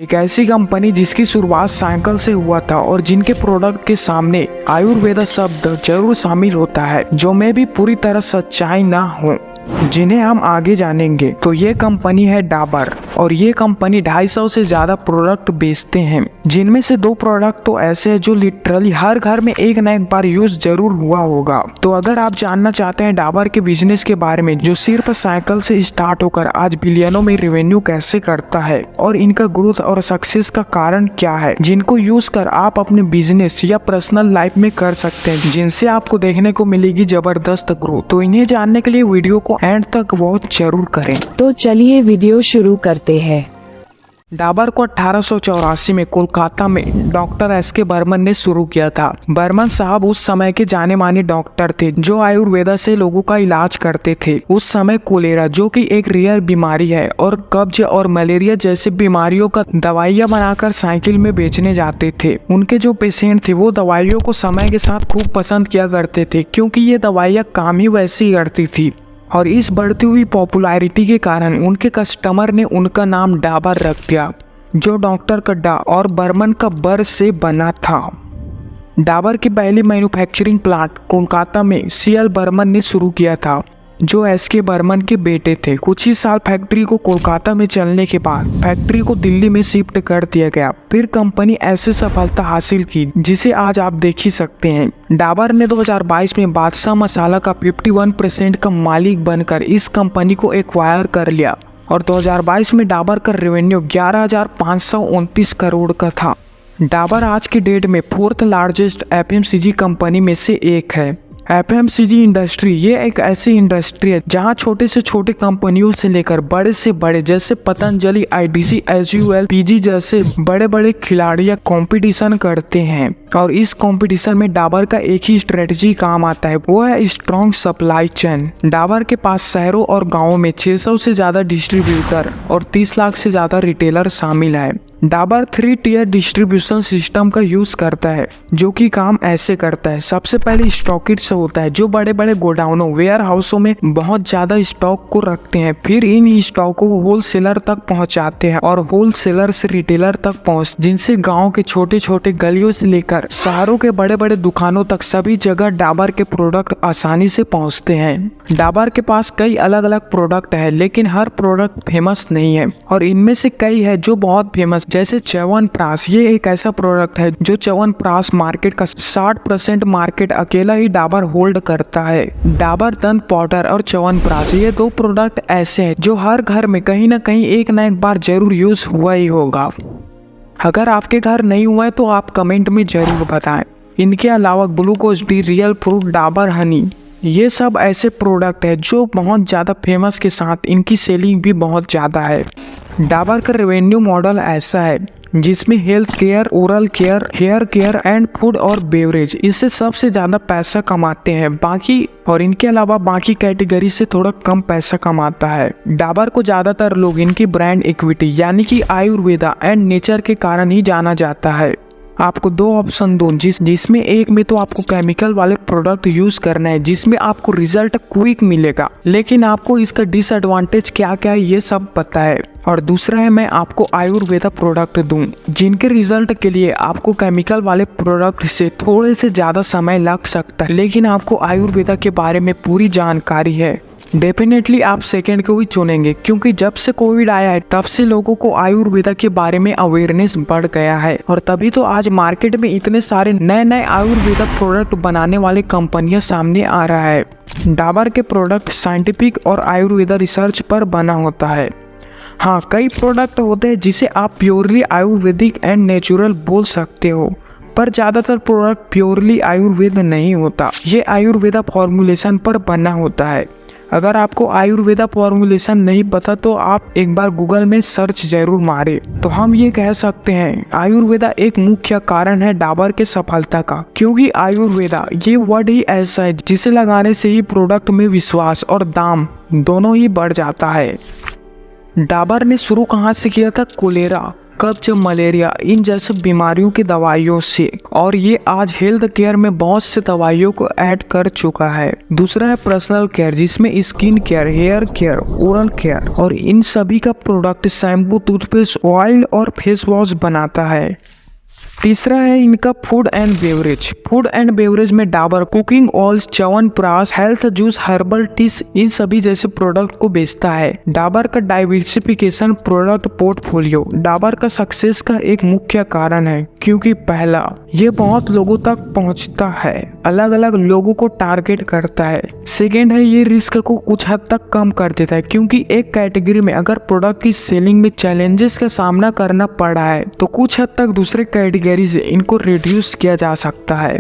एक ऐसी कंपनी जिसकी शुरुआत साइकिल से हुआ था और जिनके प्रोडक्ट के सामने आयुर्वेदा शब्द जरूर शामिल होता है, जो में भी पूरी तरह सच्चाई ना हो, जिन्हें हम आगे जानेंगे। तो ये कंपनी है डाबर और ये कंपनी 250 से ज्यादा प्रोडक्ट बेचते हैं, जिनमें से 2 प्रोडक्ट तो ऐसे हैं जो लिटरली हर घर में एक ना एक बार यूज जरूर हुआ होगा। तो अगर आप जानना चाहते हैं डाबर के बिजनेस के बारे में, जो सिर्फ साइकिल से स्टार्ट होकर आज बिलियनों में रेवेन्यू कैसे करता है और इनका ग्रोथ और सक्सेस का कारण क्या है, जिनको यूज कर आप अपने बिजनेस या पर्सनल लाइफ में कर सकते हैं, जिनसे आपको देखने को मिलेगी जबरदस्त ग्रोथ। तो इन्हें जानने के लिए वीडियो को एंड तक वॉच जरूर करें। तो चलिए वीडियो शुरू करते हैं। डाबर को 1884 में कोलकाता में डॉक्टर एस.के. बर्मन ने शुरू किया था। बर्मन साहब उस समय के जाने माने डॉक्टर थे जो आयुर्वेदा से लोगों का इलाज करते थे। उस समय कोलेरा, जो कि एक रेयर बीमारी है, और कब्ज और मलेरिया जैसे बीमारियों का दवाइयाँ बनाकर साइकिल में बेचने जाते थे। उनके जो पेशेंट थे वो दवाइयों को समय के साथ खूब पसंद किया करते थे, क्योंकि ये दवाइयाँ काम ही वैसी करती थी। और इस बढ़ती हुई पॉपुलैरिटी के कारण उनके कस्टमर ने उनका नाम डाबर रख दिया, जो डॉक्टर का डा और बर्मन का बर से बना था। डाबर की पहली मैन्युफैक्चरिंग प्लांट कोलकाता में सी.एल. बर्मन ने शुरू किया था, जो एस.के. बर्मन के बेटे थे। कुछ ही साल फैक्ट्री को कोलकाता में चलने के बाद फैक्ट्री को दिल्ली में शिफ्ट कर दिया गया। फिर कंपनी ऐसे सफलता हासिल की जिसे आज आप देख ही सकते हैं। डाबर ने 2022 में बादशाह मसाला का 51% का मालिक बनकर इस कंपनी को एक्वायर कर लिया और 2022 में डाबर का रेवेन्यू 11,529 करोड़ का था। डाबर आज की डेट में 4th लार्जेस्ट एफएमसीजी कंपनी में से एक है। एफएमसीजी इंडस्ट्री ये एक ऐसी इंडस्ट्री है जहां छोटे से छोटे कंपनियों से लेकर बड़े से बड़े जैसे पतंजलि, आईटीसी, एचयूएल, पीजी जैसे बड़े बड़े खिलाड़ियां कंपटीशन करते हैं। और इस कंपटीशन में डाबर का एक ही स्ट्रेटजी काम आता है, वो है स्ट्रॉन्ग सप्लाई चेन। डाबर के पास शहरों और गाँवों में 600 से ज्यादा डिस्ट्रीब्यूटर और 30 लाख से ज्यादा रिटेलर शामिल है। डाबर 3 टियर डिस्ट्रीब्यूशन सिस्टम का यूज करता है, जो कि काम ऐसे करता है। सबसे पहले स्टॉकिस्ट होता है, जो बड़े बड़े गोडाउनों, वेयर हाउसों में बहुत ज्यादा स्टॉक को रखते हैं। फिर इन स्टॉक को होलसेलर तक पहुंचाते हैं और होलसेलर से रिटेलर तक पहुंच, जिनसे गांव के छोटे छोटे गलियों से लेकर शहरों के बड़े बड़े दुकानों तक सभी जगह डाबर के प्रोडक्ट आसानी से पहुँचते हैं। डाबर के पास कई अलग अलग प्रोडक्ट है, लेकिन हर प्रोडक्ट फेमस नहीं है और इनमें से कई है जो बहुत फेमस, जैसे च्यवनप्राश। ये एक ऐसा प्रोडक्ट है जो च्यवनप्राश मार्केट का 60% मार्केट अकेला ही डाबर होल्ड करता है। डाबर दंत पाउडर और च्यवनप्राश ये 2 प्रोडक्ट ऐसे हैं जो हर घर में कहीं ना कहीं एक ना एक बार जरूर यूज हुआ ही होगा। अगर आपके घर नहीं हुआ है तो आप कमेंट में जरूर बताएं। इनके अलावा glucose D, real fruit, Dabur Honey, ये सब ऐसे प्रोडक्ट है जो बहुत ज़्यादा फेमस के साथ इनकी सेलिंग भी बहुत ज़्यादा है। डाबर का रेवेन्यू मॉडल ऐसा है जिसमें health care, oral care, hair care and food और बेवरेज इससे सबसे ज़्यादा पैसा कमाते हैं। बाकी और इनके अलावा बाकी कैटेगरी से थोड़ा कम पैसा कमाता है। डाबर को ज़्यादातर लोग इनकी ब्रांड इक्विटी यानी कि आयुर्वेदा एंड नेचर के कारण ही जाना जाता है। आपको 2 ऑप्शन दूं, जिसमें एक में तो आपको केमिकल वाले प्रोडक्ट यूज करना है, जिसमें आपको रिजल्ट क्विक मिलेगा, लेकिन आपको इसका डिसएडवांटेज क्या क्या है ये सब पता है। और दूसरा है मैं आपको आयुर्वेदा प्रोडक्ट दूं, जिनके रिजल्ट के लिए आपको केमिकल वाले प्रोडक्ट से थोड़े से ज़्यादा समय लग सकता है, लेकिन आपको आयुर्वेदा के बारे में पूरी जानकारी है। डेफिनेटली आप सेकेंड को ही चुनेंगे, क्योंकि जब से कोविड आया है तब से लोगों को आयुर्वेदा के बारे में अवेयरनेस बढ़ गया है और तभी तो आज मार्केट में इतने सारे नए नए आयुर्वेदा प्रोडक्ट बनाने वाले कंपनियां सामने आ रहा है। डाबर के प्रोडक्ट साइंटिफिक और आयुर्वेदा रिसर्च पर बना होता है। हाँ, कई प्रोडक्ट होते हैं जिसे आप प्योरली आयुर्वेदिक एंड नेचुरल बोल सकते हो, पर ज़्यादातर प्रोडक्ट प्योरली आयुर्वेद नहीं होता, ये आयुर्वेदा फॉर्मुलेशन पर बना होता है। अगर आपको आयुर्वेदा फॉर्मुलेशन नहीं पता तो आप एक बार गूगल में सर्च जरूर मारें। तो हम ये कह सकते हैं आयुर्वेदा एक मुख्य कारण है डाबर के सफलता का, क्योंकि आयुर्वेदा ये वर्ड ही ऐसा है जिसे लगाने से ही प्रोडक्ट में विश्वास और दाम दोनों ही बढ़ जाता है। डाबर ने शुरू कहाँ से किया था? कोलेरा कब्ज, मलेरिया इन जैसे बीमारियों की दवाइयों से, और ये आज हेल्थ केयर में बहुत से दवाइयों को ऐड कर चुका है। दूसरा है पर्सनल केयर, जिसमें skin care, hair care, oral care और इन सभी का प्रोडक्ट शैम्पू, टूथपेस्ट, ऑयल और फेस वॉश बनाता है। तीसरा है इनका food and beverage. Food and beverage में Dabur cooking oils, chyawanprash, health juice, herbal teas इन सभी जैसे प्रोडक्ट को बेचता है। डाबर का डाइवर्सिफिकेशन प्रोडक्ट पोर्टफोलियो डाबर का सक्सेस का एक मुख्य कारण है, क्योंकि पहला, ये बहुत लोगों तक पहुंचता है, अलग अलग लोगों को टारगेट करता है। सेकेंड है ये रिस्क को कुछ हद तक कम कर देता है, क्योंकि एक कैटेगरी में अगर प्रोडक्ट की सेलिंग में चैलेंजेस का सामना करना पड़ा है तो कुछ हद तक दूसरे कैटेगरी से इनको रिड्यूस किया जा सकता है।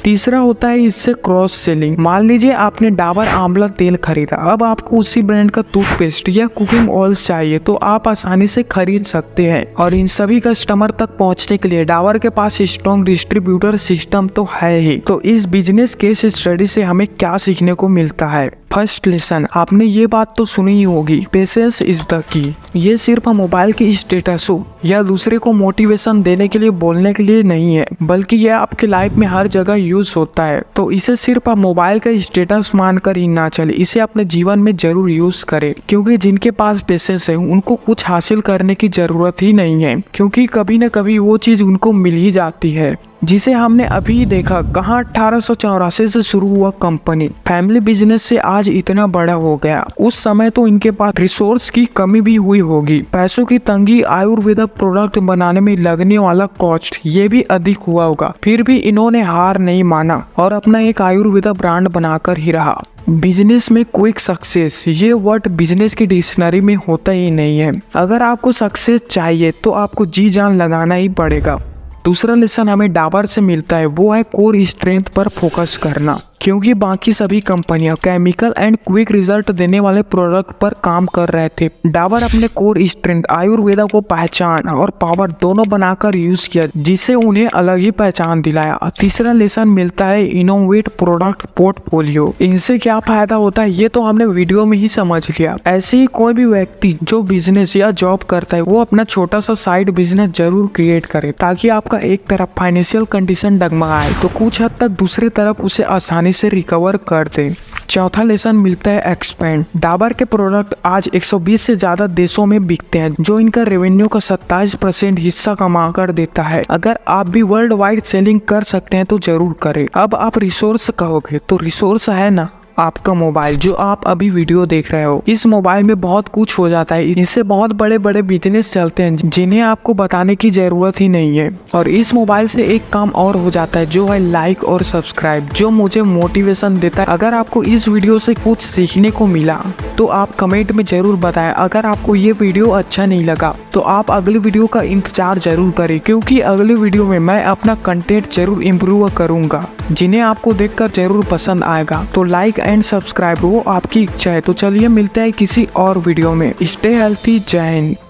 तीसरा होता है इससे क्रॉस सेलिंग। मान लीजिए आपने डाबर आंवला तेल खरीदा, अब आपको उसी ब्रांड का टूथपेस्ट या कुकिंग ऑयल्स चाहिए तो आप आसानी से खरीद सकते हैं, और इन सभी कस्टमर तक पहुंचने के लिए डाबर के पास स्ट्रॉन्ग डिस्ट्रीब्यूटर सिस्टम तो है ही। तो इस बिजनेस केस स्टडी से हमें क्या सीखने को मिलता है? फर्स्ट लेसन, आपने ये बात तो सुनी ही होगी, पेशेंस इज द की। ये सिर्फ मोबाइल की स्टेटस हो या दूसरे को मोटिवेशन देने के लिए बोलने के लिए नहीं है, बल्कि यह आपके लाइफ में हर जगह यूज होता है। तो इसे सिर्फ आप मोबाइल का स्टेटस मानकर ही ना चले, इसे अपने जीवन में जरूर यूज करें, क्योंकि जिनके पास पेशेंस है उनको कुछ हासिल करने की जरूरत ही नहीं है, क्योंकि कभी न कभी वो चीज उनको मिल ही जाती है। जिसे हमने अभी देखा, कहाँ 1884 से शुरू हुआ कंपनी फैमिली बिजनेस से आज इतना बड़ा हो गया। उस समय तो इनके पास रिसोर्स की कमी भी हुई होगी, पैसों की तंगी, आयुर्वेदा प्रोडक्ट बनाने में लगने वाला कॉस्ट ये भी अधिक हुआ होगा, फिर भी इन्होंने हार नहीं माना और अपना एक आयुर्वेदा ब्रांड बनाकर ही रहा। बिजनेस में क्विक सक्सेस, ये वर्ड बिजनेस की डिक्शनरी में होता ही नहीं है। अगर आपको सक्सेस चाहिए तो आपको जी जान लगाना ही पड़ेगा। दूसरा लेसन हमें डाबर से मिलता है, वो है कोर स्ट्रेंथ पर फोकस करना, क्योंकि बाकी सभी कंपनियां केमिकल एंड क्विक रिजल्ट देने वाले प्रोडक्ट पर काम कर रहे थे। डाबर अपने कोर स्ट्रेंथ आयुर्वेदा को पहचान और पावर दोनों बनाकर यूज किया, जिसे उन्हें अलग ही पहचान दिलाया। तीसरा लेसन मिलता है इनोवेट प्रोडक्ट पोर्टफोलियो। इनसे क्या फायदा होता है ये तो हमने वीडियो में ही समझ लिया। ऐसे ही कोई भी व्यक्ति जो बिजनेस या जॉब करता है वो अपना छोटा सा साइड बिजनेस जरूर क्रिएट करे, ताकि आपका एक तरफ फाइनेंशियल कंडीशन डगमगाए तो कुछ हद तक दूसरी तरफ उसे आसानी से रिकवर कर दे। चौथा लेसन मिलता है एक्सपेंड। डाबर के प्रोडक्ट आज 120 से ज्यादा देशों में बिकते हैं, जो इनका रेवेन्यू का 27% हिस्सा कमा कर देता है। अगर आप भी वर्ल्ड वाइड सेलिंग कर सकते हैं तो जरूर करें। अब आप रिसोर्स कहोगे तो रिसोर्स है ना आपका मोबाइल, जो आप अभी वीडियो देख रहे हो। इस मोबाइल में बहुत कुछ हो जाता है, इससे बहुत बड़े बड़े बिजनेस चलते हैं जिन्हें आपको बताने की जरूरत ही नहीं है। और इस मोबाइल से एक काम और हो जाता है, जो है लाइक और सब्सक्राइब, जो मुझे मोटिवेशन देता है। अगर आपको इस वीडियो से कुछ सीखने को मिला तो आप कमेंट में जरूर बताएं। अगर आपको ये वीडियो अच्छा नहीं लगा तो आप अगली वीडियो का इंतजार जरूर करें, क्योंकि अगली वीडियो में मैं अपना कंटेंट जरूर इम्प्रूव करूंगा, जिन्हें आपको देखकर जरूर पसंद आएगा। तो लाइक एंड सब्सक्राइब वो आपकी इच्छा है। तो चलिए मिलते हैं किसी और वीडियो में। स्टे हेल्थी, जय हिंद।